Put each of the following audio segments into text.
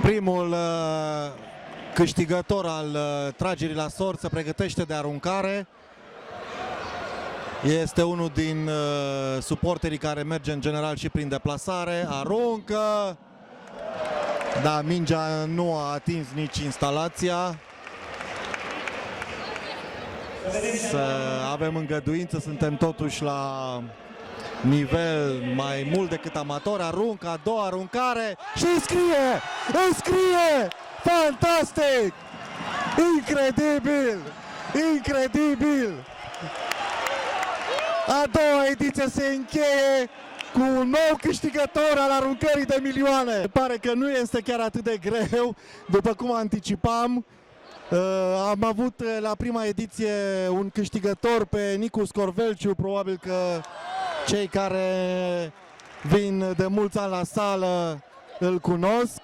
Primul câștigător al tragerii la sort se pregătește de aruncare. Este unul din suporterii care merge în general și prin deplasare. Aruncă. Da, mingea nu a atins nici instalația. Să avem îngăduință, suntem totuși la nivel mai mult decât amator. Aruncă, a doua aruncare și înscrie! Înscrie! Fantastic! Incredibil! Incredibil! A doua ediție se încheie cu un nou câștigător al aruncării de milioane. Pare că nu este chiar atât de greu, după cum anticipam. Am avut la prima ediție un câștigător pe Nicu Scorvelciu, probabil că cei care vin de mulți ani la sală îl cunosc.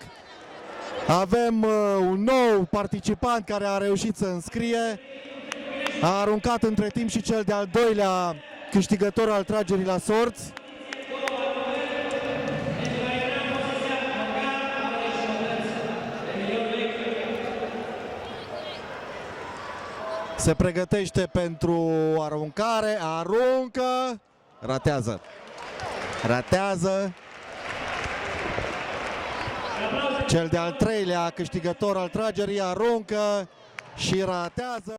Avem un nou participant care a reușit să înscrie. A aruncat între timp și cel de-al doilea câștigător al tragerii la sorți. Se pregătește pentru aruncare, aruncă, ratează. Ratează. Cel de-al treilea câștigător al tragerii aruncă și ratează.